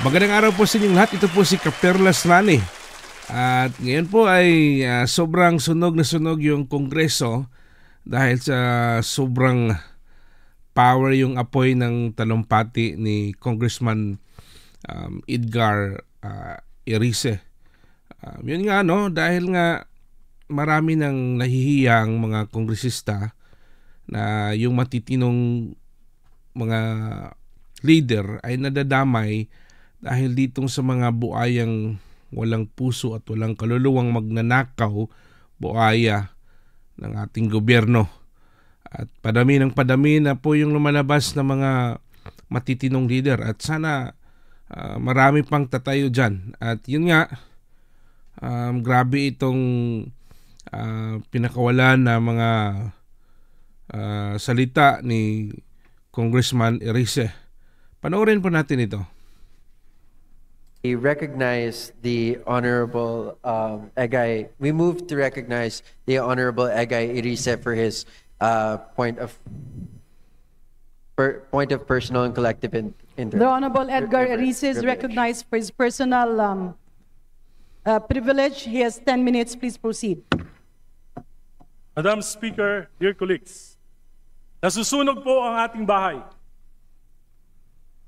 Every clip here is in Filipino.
Magandang araw po sa inyong lahat. Ito po si Kaperlas Rani. At ngayon po ay sobrang sunog na sunog yung Kongreso dahil sa sobrang power yung apoy ng talumpati ni Congressman Edgar Erice. Yun nga dahil nga marami nang nahihiyang mga kongresista na yung matitinong mga leader ay nadadamay dahil ditong sa mga buayang walang puso at walang kaluluwang magnanakaw buaya ng ating gobyerno. At padami na po yung lumalabas na mga matitinong leader at sana marami pang tatayo dyan. At yun nga, grabe itong pinakawalan na mga salita ni Congressman Erice. Panoorin po natin ito. We recognize the Honorable Egay. We move to recognize the Honorable Egay Erice for his point of personal and collective interest. The Honorable Edgar Erice is recognized for his personal privilege. He has 10 minutes. Please proceed. Madam Speaker, dear colleagues, nasusunog po ang ating bahay.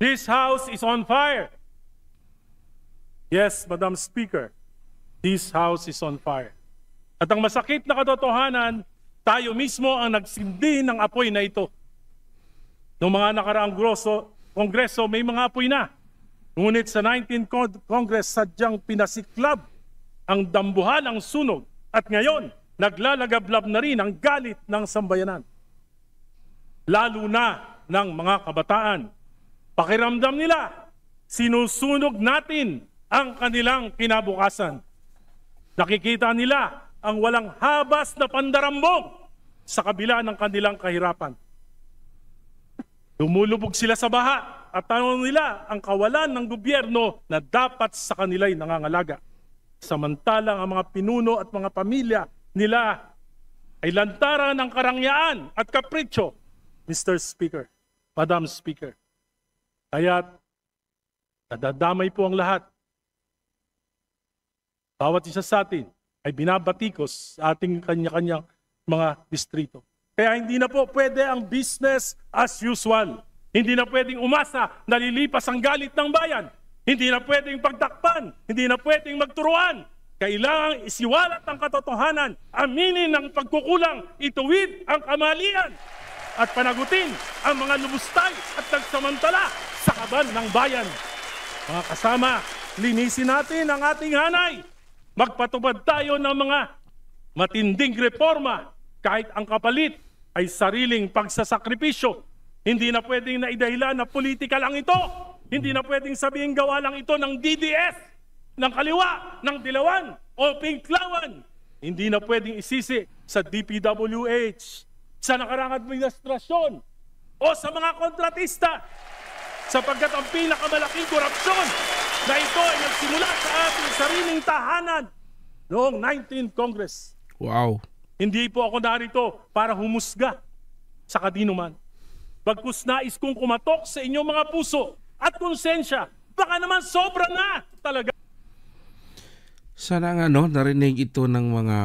This house is on fire. Yes, Madam Speaker, this house is on fire. At ang masakit na katotohanan, tayo mismo ang nagsindi ng apoy na ito. Noong mga nakaraang Kongreso, may mga apoy na. Ngunit sa 19th Congress, sadyang pinasiklab ang dambuhan ang sunog. At ngayon, naglalagablab na rin ang galit ng sambayanan. Lalo na ng mga kabataan. Pakiramdam nila, sinusunog natin ang kanilang kinabukasan. Nakikita nila ang walang habas na pandarambong sa kabila ng kanilang kahirapan. Lumulubog sila sa baha at tanong nila ang kawalan ng gobyerno na dapat sa kanila'y nangangalaga. Samantalang ang mga pinuno at mga pamilya nila ay lantaran ng karangyaan at kapritsyo, Mr. Speaker, Madam Speaker. Kaya't nadadamay po ang lahat. Bawat isa sa atin ay binabatikos sa ating kanya-kanyang mga distrito. Kaya hindi na po pwede ang business as usual. Hindi na pwedeng umasa na lilipas ang galit ng bayan. Hindi na pwedeng pagtakpan. Hindi na pwedeng magturuan. Kailangang isiwalat ang katotohanan, aminin ang pagkukulang, ituwid ang kamalian, at panagutin ang mga lumustay at nagsamantala sa kaban ng bayan. Mga kasama, linisin natin ang ating hanay. Magpatupad tayo ng mga matinding reforma kahit ang kapalit ay sariling pagsasakripisyo. Hindi na pwedeng naidahilan na politika lang ito. Hindi na pwedeng sabihin gawa lang ito ng DDS, ng kaliwa, ng dilawan o pinklawan. Hindi na pwedeng isisi sa DPWH, sa nakaraang administrasyon o sa mga kontratista, sapagkat ang pinakamalaking korupsyon na ito ay nagsimula sa ating sariling tahanan noong 19th Congress. Wow. Hindi po ako narito para humusga sa kadinuman. Bagkus nais kong kumatok sa inyong mga puso at konsensya. Baka naman sobra na talaga. Sana nga narinig ito ng mga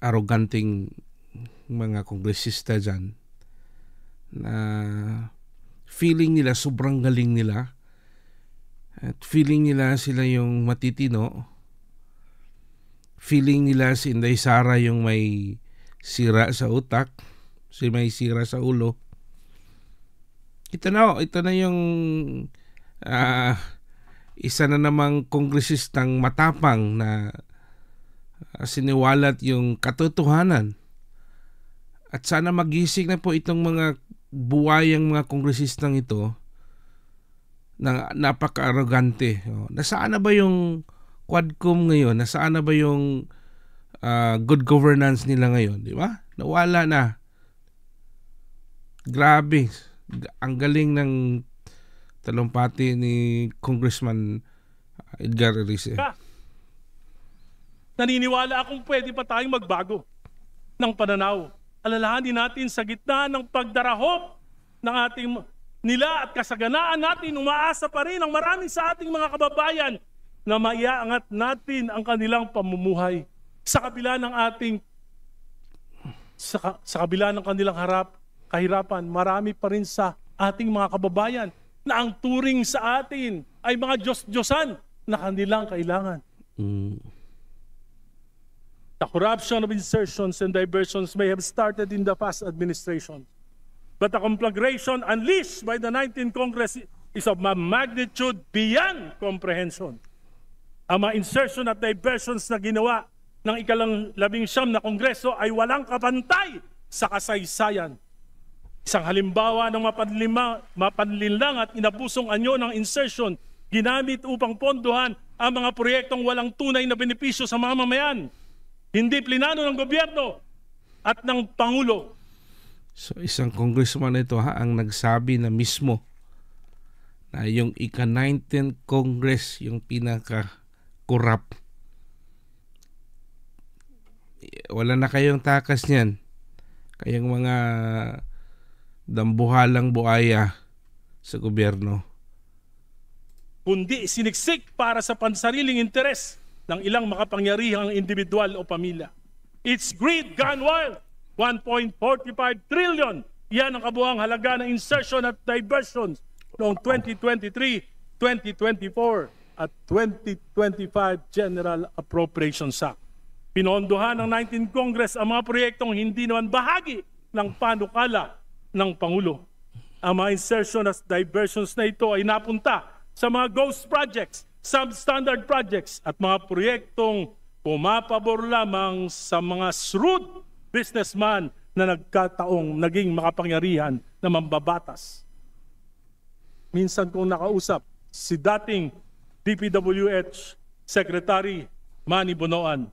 aroganting mga kongresista dyan na feeling nila sobrang galing nila at feeling nila sila yung matitino, feeling nila si Inday Sara yung may sira sa utak, may sira sa ulo. Ito na yung isa na namang kongresistang matapang na siniwalat yung katotohanan. At sana magising na po itong mga buwayang mga kongresistang ito na napaka-arrogante. Nasaan na ba yung Quadcom ngayon? Nasaan na ba yung good governance nila ngayon? Di ba? Nawala na. Grabe. Ang galing ng talumpati ni Congressman Edgar Erice. Naniniwala akong pwede pa tayong magbago ng pananaw. Alalahanin natin sa gitna ng pagdarahop ng ating nila at kasaganaan natin, umaasa pa rin ang marami sa ating mga kababayan na maiaangat natin ang kanilang pamumuhay sa kabila ng kanilang kahirapan. Marami pa rin sa ating mga kababayan na ang turing sa atin ay mga Diyos-Diyosan na kanilang kailangan. The corruption of insertions and diversions may have started in the past administration, but the conflagration unleashed by the 19th Congress is of a magnitude beyond comprehension. Ang mga insertion at diversions na ginawa ng ika-19 na Kongreso ay walang kapantay sa kasaysayan. Isang halimbawa ng mapanlinlang at inabusong anyo ng insertion ginamit upang pondohan ang mga proyektong walang tunay na benepisyo sa mga mamamayan, hindi plinano ng gobyerno at ng Pangulo. So isang congressman ito ang nagsabi na mismo na yung ika-19 Congress yung pinaka-corrupt. Wala na kayong takas niyan. Kayong mga dambuhalang buaya sa gobyerno. Kundi siniksik para sa pansariling interes ng ilang makapangyarihang individual o pamilya. It's greed gone wild. 1.45 trillion. Yan ang kabuuang halaga ng insertion at diversions noong 2023, 2024 at 2025 General Appropriations Act. Pinondohan ng 19th Congress ang mga proyektong hindi naman bahagi ng panukala ng Pangulo. Ang mga insertion at diversions na ito ay napunta sa mga ghost projects, substandard projects at mga proyektong pumapabor lamang sa mga shrewd businessman na nagkataong naging makapangyarihan na mambabatas. Minsan kong nakausap si dating DPWH Secretary Manny Bonoan,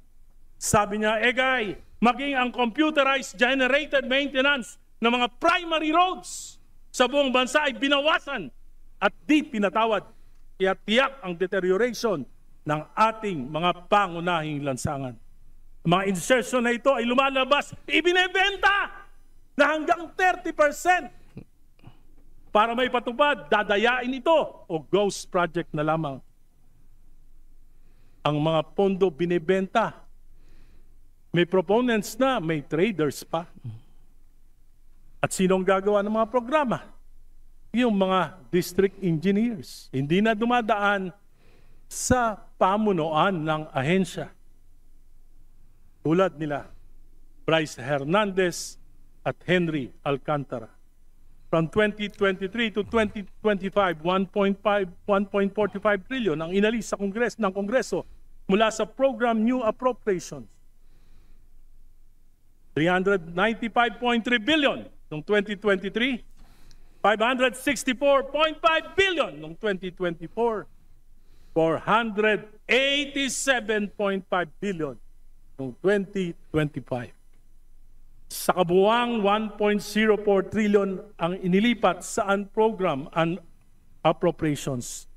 sabi niya, Egay, maging ang computerized generated maintenance ng mga primary roads sa buong bansa ay binawasan at di pinatawad. Kaya tiyak ang deterioration ng ating mga pangunahing lansangan. Ang mga insertion na ito ay lumalabas, ibinebenta na hanggang 30%. Para may patupad, dadayain ito o ghost project na lamang. Ang mga pondo binebenta. May proponents na, may traders pa. At sinong gagawa ng mga programa? Yung mga district engineers. Hindi na dumadaan sa pamunuan ng ahensya. Tulad nila, Bryce Hernandez at Henry Alcantara. From 2023 to 2025, 1.45 trillion ang inalis sa Kongreso mula sa program New Appropriations. 395.3 billion noong 2023, 564.5 billion noong 2024, 487.5 billion noong 2025. Sa kabuuang 1.04 trillion ang inilipat sa program and appropriations.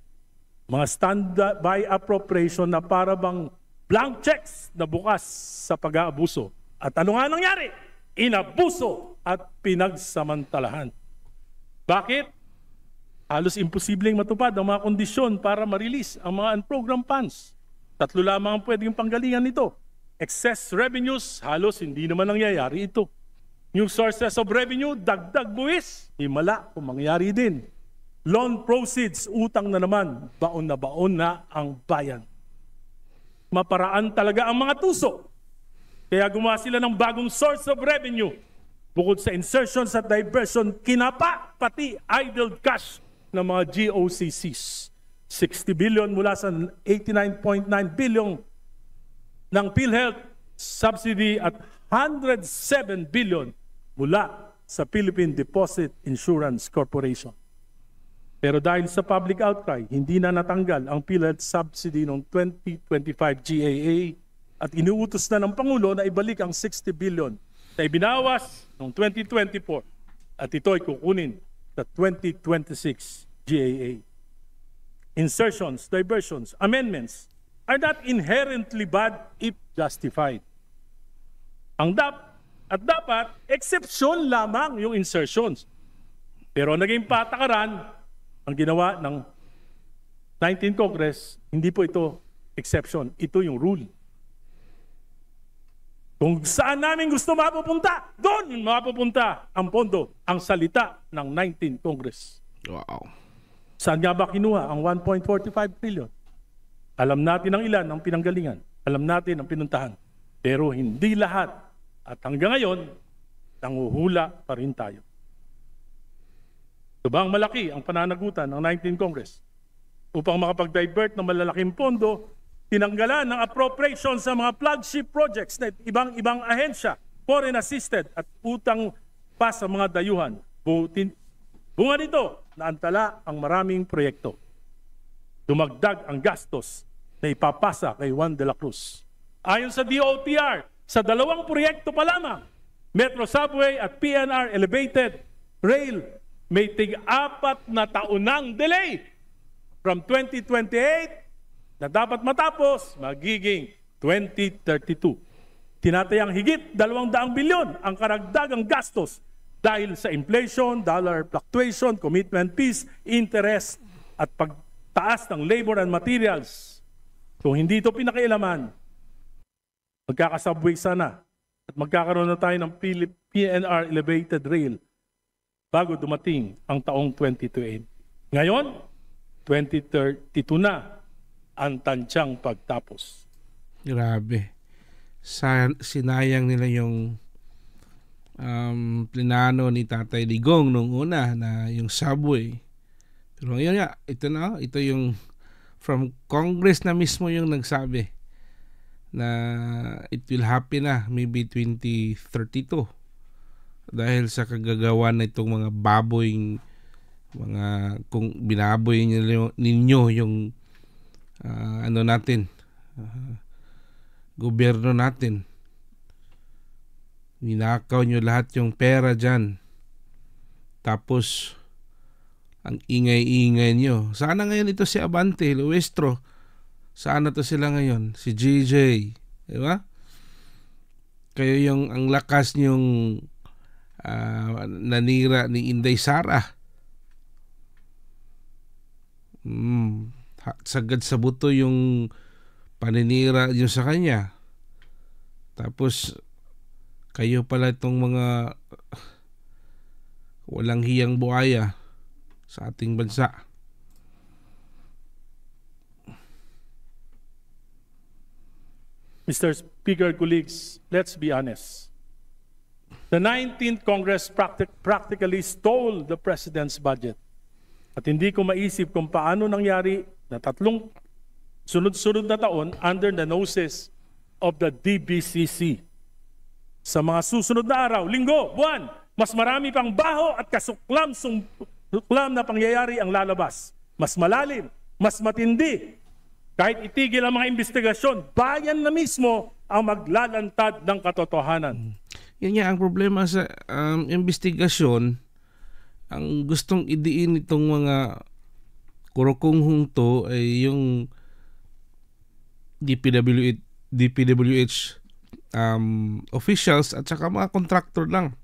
Mga standby appropriation na para bang blank checks na bukas sa pag-aabuso. At ano nga nangyari? Inabuso at pinagsamantalahan. Bakit? Halos imposibleng matupad ang mga kondisyon para ma-release ang mga unprogrammed funds. 3 lamang ang pwedeng panggalingan nito. Excess revenues, halos hindi naman nangyayari ito. New sources of revenue, dagdag buwis, himala kung mangyayari din. Loan proceeds, utang na naman, baon na ang bayan. Maparaan talaga ang mga tuso. Kaya gumawa sila ng bagong source of revenue. Bukod sa insertions at diversion, kinapa pati idle cash ng mga GOCCs. 60 billion mula sa 89.9 billion ng PhilHealth subsidy at 107 billion mula sa Philippine Deposit Insurance Corporation. Pero dahil sa public outcry, hindi na natanggal ang PhilHealth subsidy noong 2025 GAA at inuutos na ng Pangulo na ibalik ang 60 billion na ibinawas noong 2024 at ito ay kukunin sa 2026 GAA. Insertions, diversions, amendments are not inherently bad if justified. Dapat, exception lamang yung insertions. Pero ang naging patakaran, ang ginawa ng 19th Congress, hindi po ito exception. Ito yung rule. Kung saan namin gusto mapupunta, doon mapupunta ang pondo, ang salita ng 19th Congress. Wow. Saan nga ba kinuha ang 1.45 trillion? Alam natin ang ilan ang pinanggalingan. Alam natin ang pinuntahan. Pero hindi lahat. At hanggang ngayon, nanguhula pa rin tayo. Ito ba ang malaki ang pananagutan ng 19th Congress? Upang makapag-divert ng malalaking pondo, tinanggalan ng appropriation sa mga flagship projects na ibang ahensya, foreign assisted at utang pa sa mga dayuhan. Bunga nito, naantala ang maraming proyekto. Dumagdag ang gastos na ipapasa kay Juan de la Cruz. Ayon sa DOTR, sa 2 proyekto pa lamang, Metro Subway at PNR Elevated Rail, may tig-4 na taonang delay. From 2028 na dapat matapos, magiging 2032. Tinatayang higit 200 bilyon ang karagdagang gastos dahil sa inflation, dollar fluctuation, commitment fees, interest at pagtaas ng labor and materials. Kung hindi ito pinakialaman, magkakasubway sana at magkakaroon na tayo ng PNR Elevated Rail bago dumating ang taong 2028. Ngayon, 2032 na ang tansyang pagtapos. Grabe. Sinayang nila yung plinano ni Tatay Digong nung una na yung subway. Pero ngayon nga, ito yung from Congress na mismo yung nagsabi na it will happen na maybe 2032 dahil sa kagagawa na itong mga baboy, kung binaboy ninyo yung ano natin, gobyerno natin, ninakaw nyo lahat yung pera dyan, tapos ang ingay-ingay nyo. Sana ngayon ito si Abante, Luestro, sana to sila ngayon, si JJ, di ba? Kayo yung ang lakas nyong nanira ni Inday Sara. Sagad sa buto yung paninira nyo sa kanya. Tapos kayo pala itong mga walang hiyang buhaya sa ating bansa. Mr. Speaker, colleagues, let's be honest. The 19th Congress practically stole the President's budget. At hindi ko maisip kung paano nangyari na 3 sunod-sunod na taon under the noses of the DBCC. Sa mga susunod na araw, linggo, buwan, mas marami pang baho at kasuklam na pangyayari ang lalabas. Mas malalim, mas matindi. Kahit itigil ang mga investigasyon, bayan na mismo ang maglalantad ng katotohanan. Yan nga ang problema sa investigasyon. Ang gustong idiin itong mga kurukunghong to ay yung DPWH officials at saka mga contractor lang.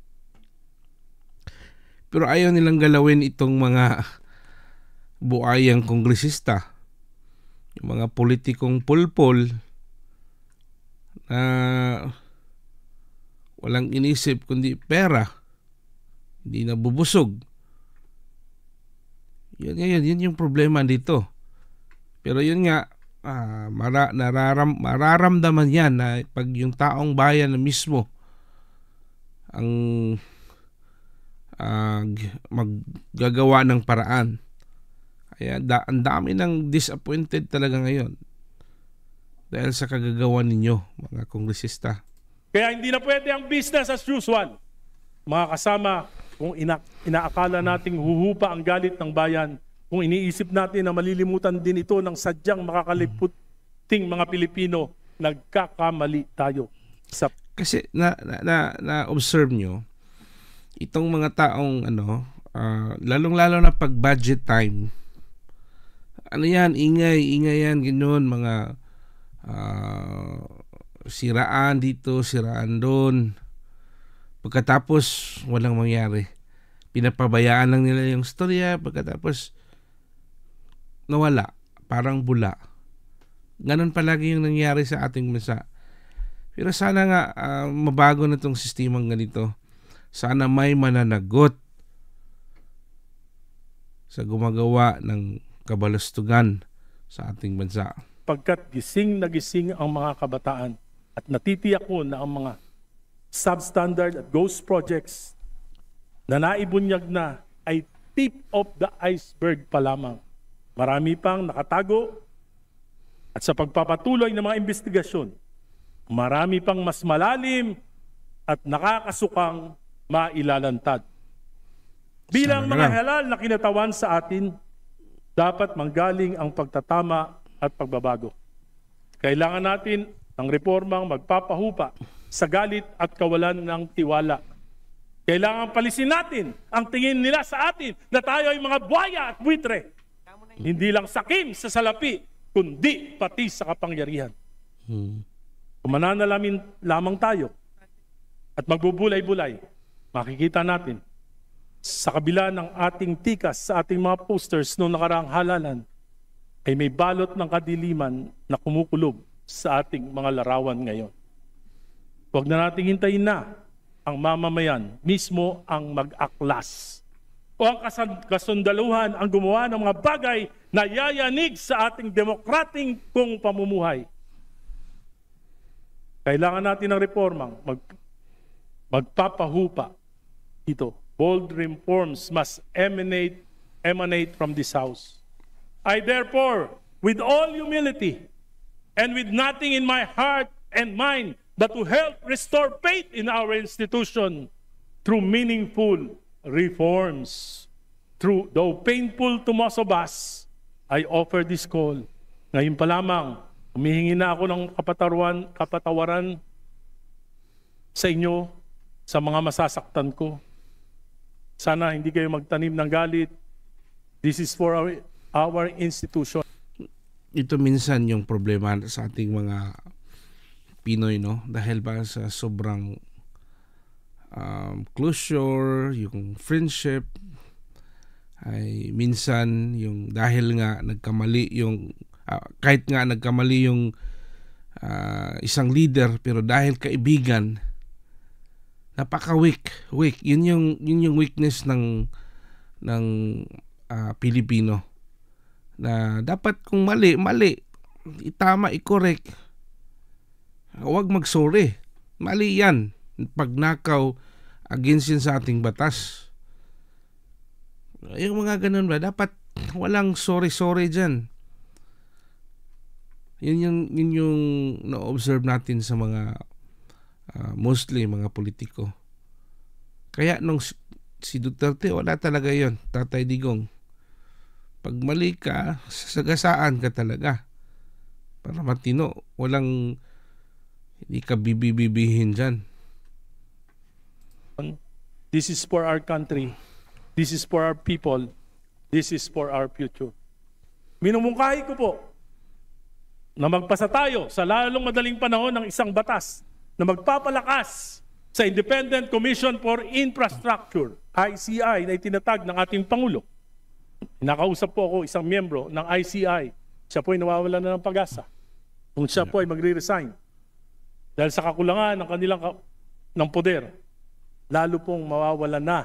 Pero ayaw nilang galawin itong mga buayang kongresista, yung mga politikong pulpol na walang inisip kundi pera, hindi nabubusog. Yun yung problema dito. Pero yun nga, mararamdaman yan na pag yung taong bayan na mismo ang maggagawa ng paraan. Kaya ang dami ng disappointed talaga ngayon dahil sa kagagawa ninyo, mga kongresista. Kaya hindi na pwede ang business as usual. Mga kasama, kung inaakala nating huhupa ang galit ng bayan, kung iniisip natin na malilimutan din ito ng sadyang makakaliputing mga Pilipino, nagkakamali tayo. Kasi na-observe nyo, itong mga taong lalong-lalo na pag budget time, ingay yan, ganoon, mga siraan dito, siraan doon. Pagkatapos, walang mangyari. pinapabayaan lang nila yung storya, pagkatapos nawala, parang bula. Ganon palagi yung nangyari sa ating bansa. Pero sana nga mabago na itong sistemang ganito. Sana may mananagot sa gumagawa ng kabalastugan sa ating bansa. Pagkat gising na gising ang mga kabataan at natitiyak ko na ang mga substandard at ghost projects na naibunyag na ay tip of the iceberg pa lamang. Marami pang nakatago at sa pagpapatuloy ng mga investigasyon, marami pang mas malalim at nakakasukang mailalantad. Bilang mga halal na kinatawan sa atin, dapat manggaling ang pagtatama at pagbabago. Kailangan natin ng reformang magpapahupa sa galit at kawalan ng tiwala. Kailangan palisin natin ang tingin nila sa atin na tayo ay mga buhaya at buitre. Hindi lang sakim sa salapi, kundi pati sa kapangyarihan. Kung mananalamin lamang tayo at magbubulay-bulay, makikita natin sa kabila ng ating tikas sa ating mga posters noong nakaraang halalan ay may balot ng kadiliman na kumukulob sa ating mga larawan ngayon. Huwag na nating hintayin na ang mamamayan mismo ang mag-aklas o ang kasundaluhan ang gumawa ng mga bagay na yayanig sa ating demokrating kung pamumuhay. Kailangan natin ng reformang magpapahupa ito. Bold reforms must emanate from this house. I therefore, with all humility and with nothing in my heart and mind but to help restore faith in our institution through meaningful reforms. Though painful to most of us, I offer this call. Ngayon pa lamang, humihingi na ako ng kapatawaran sa inyo, sa mga masasaktan ko. Sana hindi kayo magtanim ng galit. This is for our institution. Ito minsan yung problema sa ating mga Pinoy, no? Dahil ba sa sobrang closure, yung friendship, ay minsan yung dahil nga nagkamali yung kahit nga nagkamali yung isang leader, pero dahil kaibigan, napaka-weak. Yun yung weakness ng Pilipino. Na dapat kung mali, itama, i-correct. Huwag mag-sorry. Mali yan. Pagnakaw, against yun sa ating batas. Yung mga ganun ba, dapat walang sorry dyan. Yun yung na-observe natin sa mga mostly mga politiko. Kaya nung si Duterte, wala talaga yon, Tatay Digong. Pag mali ka, sasagasaan ka talaga. Para matino, hindi ka bibibibihin dyan. This is for our country. This is for our people. This is for our future. Minumungkahi ko po na magpasa tayo sa lalong madaling panahon ng isang batas na magpapalakas sa Independent Commission for Infrastructure, ICI, na itinatag ng ating Pangulo. Nakausap po ako isang miyembro ng ICI. Siya po ay nawawalan na ng pag-asa. Kung siya po ay magre-resign dahil sa kakulangan ng kanilang ng poder, lalo pong mawawalan na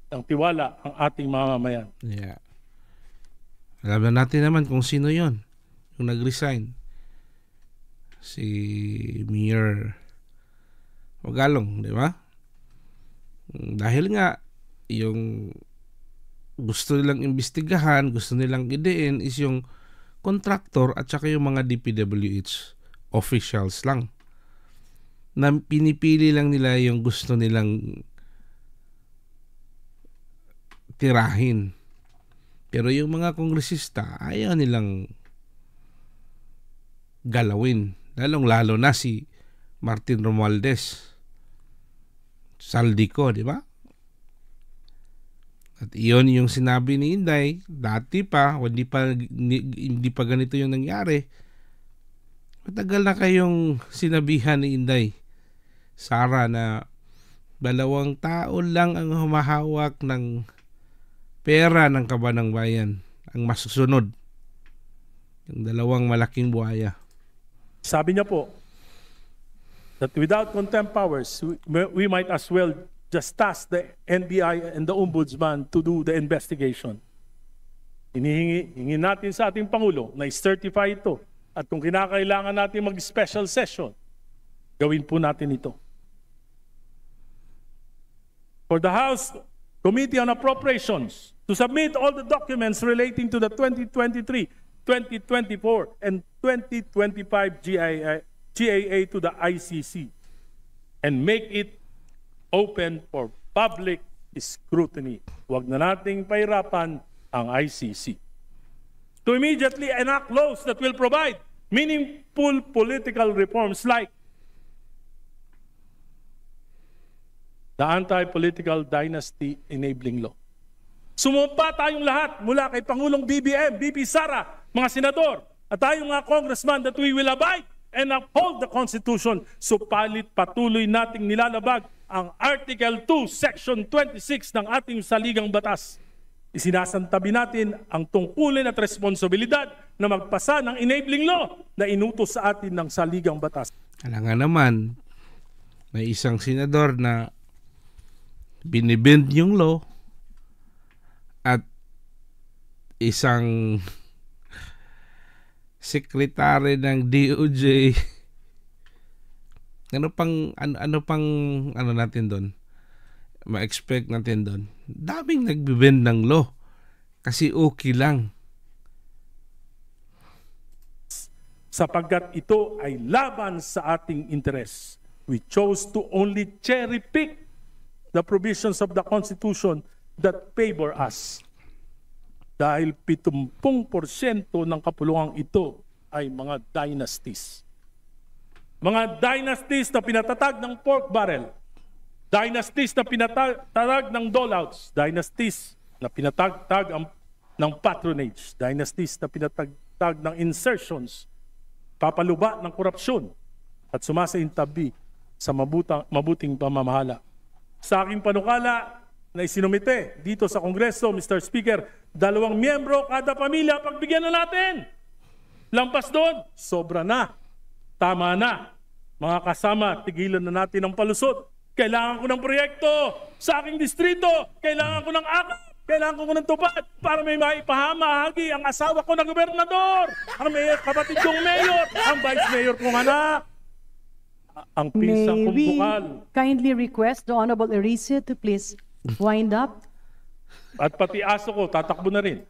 ng tiwala ang ating mamamayan. Yeah. Alam na natin naman kung sino yon yung nag-resign. Si Mayor Magalong, di ba? Dahil nga yung gusto nilang imbestigahan, gusto nilang idein is yung contractor at saka yung mga DPWH officials lang. Na pinipili lang nila yung gusto nilang tirahin. Pero yung mga kongresista, ayaw nilang galawin. Lalong-lalo na si Martin Romualdez. Saldico, di ba? At iyon yung sinabi ni Inday, dati pa, hindi pa ganito yung nangyari. Matagal na kayong sinabihan ni Inday Sara na 2 tao lang ang humahawak ng pera ng kabanang bayan ang masusunod. Yung dalawang malaking buhaya. Sabi niya po, that without contempt powers, we might as well just task the NBI and the Ombudsman to do the investigation. Hingi natin sa ating Pangulo na i-certify ito. At kung kinakailangan natin mag-special session, gawin po natin ito. For the House Committee on Appropriations to submit all the documents relating to the 2023, 2024, and 2025 GAA to the ICC and make it open for public scrutiny. Huwag na nating pahirapan ang ICC. To immediately enact laws that will provide meaningful political reforms like the Anti-Political Dynasty Enabling Law. Sumumpa tayong lahat mula kay Pangulong BBM, BP Sara, mga senador, at tayong mga congressman that we will abide and uphold the Constitution, supalit patuloy nating nilalabag ang Article 2, Section 26 ng ating saligang batas. Isinasantabi natin ang tungkulin at responsibilidad na magpasa ng enabling law na inutos sa atin ng saligang batas. Kailangan naman, may isang senador na binibend yung law at isang secretary ng DOJ. Ano pang natin doon? Ma-expect natin doon. Daming nagbibend ng law kasi okay lang. Sapagkat ito ay laban sa ating interes. We chose to only cherry pick the provisions of the Constitution that favor us. Dahil 70% ng kapulungang ito ay mga dynasties. Mga dynasties na pinatatag ng pork barrel. Dynasties na pinatatag ng dolouts. Dynasties na pinatagtag ng patronage. Dynasties na pinatagtag ng insertions. Papaluba ng korupsyon. At sumasaintabi sa mabuting pamamahala. Sa aking panukala na isinumite dito sa Kongreso, Mr. Speaker, 2 miyembro kada pamilya, pagbigyan na natin. Lampas doon, sobra na. Tama na. Mga kasama, tigilan na natin ang palusot. Kailangan ko ng proyekto sa aking distrito. Kailangan ko ng akap. Kailangan ko ng tupad para may maipahamahagi ang asawa ko na gobernador, ang kapatid kong mayor, ang vice mayor kong anak. Ang pisang kong bukal. Kindly request the Honorable Erice to please wind up. At pati aso ko, tatakbo na rin.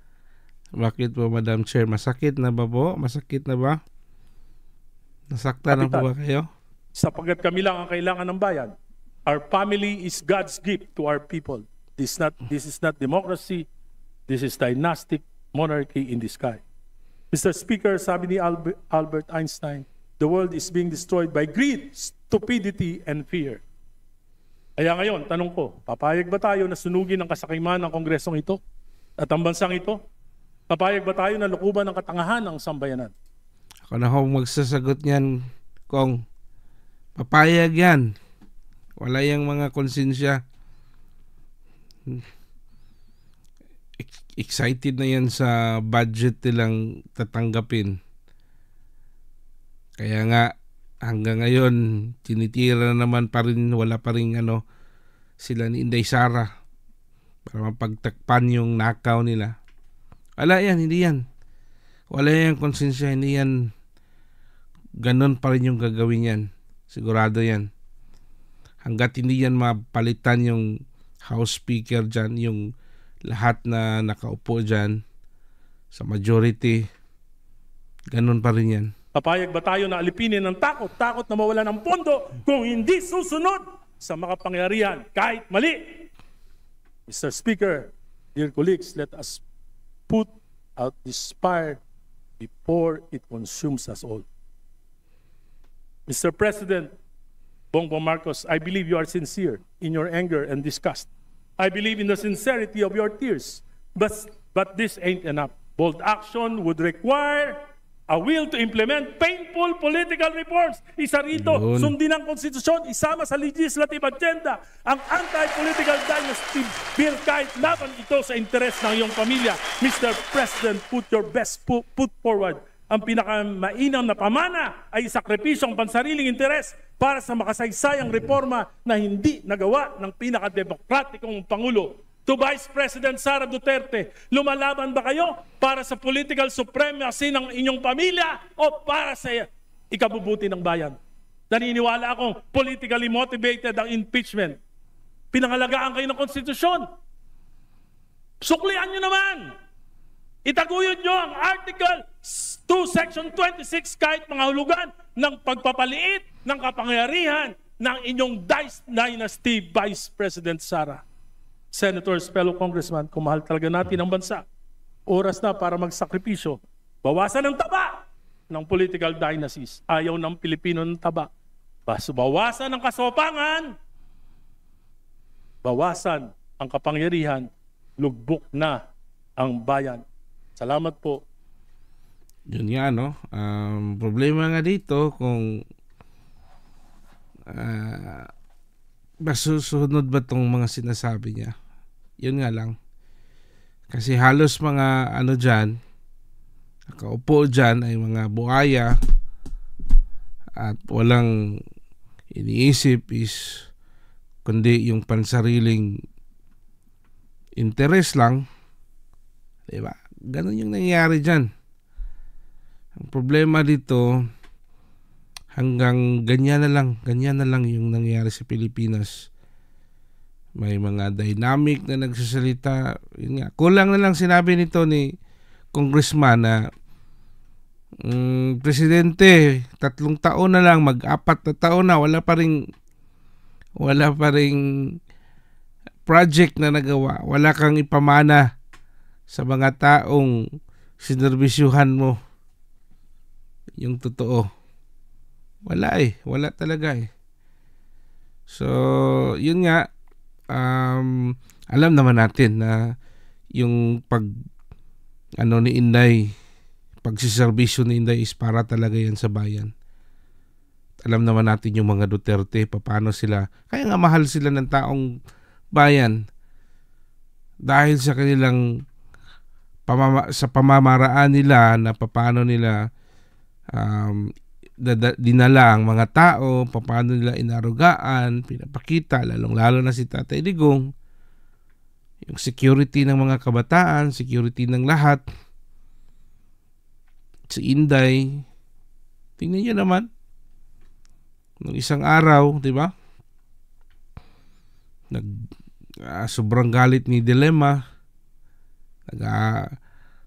Bakit po, Madam Chair? Masakit na ba po? Masakit na ba? Nasaktan na po ba kayo? Sapagkat kami lang ang kailangan ng bayan. Our family is God's gift to our people. This is not democracy. This is dynastic monarchy in the sky. Mr. Speaker, sabi ni Albert Einstein, the world is being destroyed by greed, stupidity, and fear. Kaya ngayon, tanong ko, papayag ba tayo na sunugin ang kasakiman ng kongresong ito at ang bansang ito? Papayag ba tayo na lukuban ng katangahan ng sambayanan? Ako na ho magsasagot niyan, Kong. Papayag yan. Wala yung mga konsensya. Excited na yan sa budget nilang tatanggapin. Kaya nga, hanggang ngayon, tinitira naman pa rin, wala pa rin sila ni Inday Sara para mapagtakpan yung nakaw nila. Wala yan, hindi yan. Wala yan konsensya, hindi yan. Ganon pa rin yung gagawin yan. Sigurado yan. Hanggat hindi yan mapalitan yung House Speaker dyan, yung lahat na nakaupo dyan sa majority, ganon pa rin yan. Papayag ba tayo na alipinin ng takot na mawala ng pondo kung hindi susunod sa makapangyarihan kahit mali? Mr. Speaker, dear colleagues, let us put out this fire before it consumes us all. Mr. President Bongbong Marcos, I believe you are sincere in your anger and disgust. I believe in the sincerity of your tears. But this ain't enough. Bold action would require a will to implement painful political reforms. Isa rito, Yun. sundin ang konstitusyon, isama sa legislative agenda ang anti-political dynasty bill kahit laban ito sa interes ng iyong pamilya. Mr. President, put your best put forward. Ang pinakamainam na pamana ay sakripisyong pansariling interes para sa makasaysayang reforma na hindi nagawa ng pinakademokratikong Pangulo. To Vice President Sara Duterte, lumalaban ba kayo para sa political supremacy ng inyong pamilya o para sa ikabubuti ng bayan? Naniniwala akong politically motivated ang impeachment. Pinangalagaan kayo ng konstitusyon. Suklian nyo naman. Itaguyod nyo ang Article 2, Section 26 kahit mga hulugan ng pagpapaliit ng kapangyarihan ng inyong dynasty, Vice President Sara. Senators, fellow congressman, kung mahal talaga natin ang bansa, oras na para magsakripisyo. Bawasan ang taba ng political dynasties. Ayaw ng Pilipino ng taba. Bawasan ang kasopangan. Bawasan ang kapangyarihan. Lugbok na ang bayan. Salamat po. Yun nga, no? Problema nga dito kung susunod ba tong mga sinasabi niya? Yun nga lang. Kasi halos mga dyan, nakaupo dyan ay mga buhaya at walang iniisip is kundi yung pansariling interes lang. Diba? Ganun yung nangyayari dyan. Ang problema dito, hanggang ganyan na lang yung nangyayari sa Pilipinas. May mga dynamic na nagsasalita. Yun nga. Kulang na lang sinabi nito ni Congressman na Presidente, 3 taon na lang, 4 na taon na, wala pa ring project na nagawa. Wala kang ipamana sa mga taong sinerbisyuhan mo. Yung totoo. Wala talaga eh. So, yun nga, alam naman natin na yung ni Inday, pagsiservisyo ni Inday is para talaga yan sa bayan. Alam naman natin yung mga Duterte, paano sila, kaya nga mahal sila ng taong bayan dahil sa kanilang sa pamamaraan nila na paano nila dinala ang mga tao, paano nila inarugaan, pinapakita, lalong-lalo na si Tatay Digong, yung security ng mga kabataan, security ng lahat. Si Inday, tingnan niyo naman, nung isang araw, di ba? Sobrang galit ni Dilema,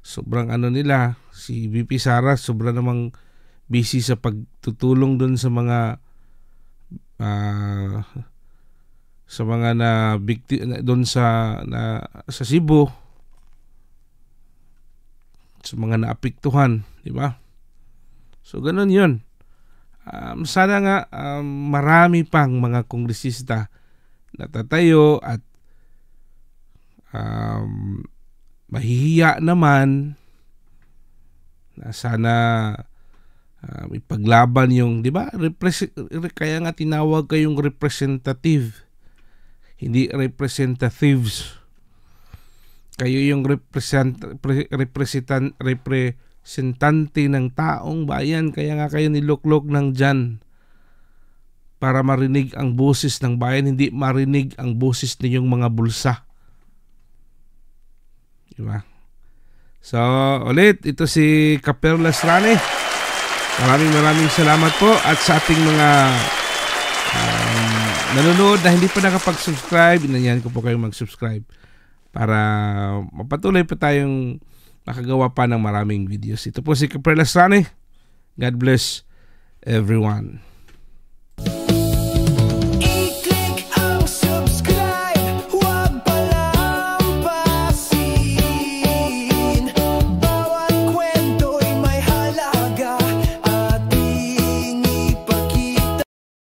sobrang nila, si VP Sara, sobrang namang busy sa pagtutulong dun sa mga na doon sa Cebu, sa mga naapektuhan, di ba? So ganun 'yun. Sana nga marami pang mga kongresista na tatayo at mahihiya naman na sana ipaglaban yung, di ba? Kaya nga tinawag kayong representative, hindi representatives. Kayo yung representante ng taong bayan, kaya nga kayo niluklok ng dyan para marinig ang boses ng bayan, hindi marinig ang boses ninyong mga bulsa. Diba? So, ulit, ito si Kaperlas Rane. Maraming salamat po at sa ating mga nanonood na hindi pa nakapag-subscribe, inanyahan ko po kayong mag-subscribe para mapatuloy pa tayong makagawa pa ng maraming videos. Ito po si Kaperlas Rane. God bless everyone.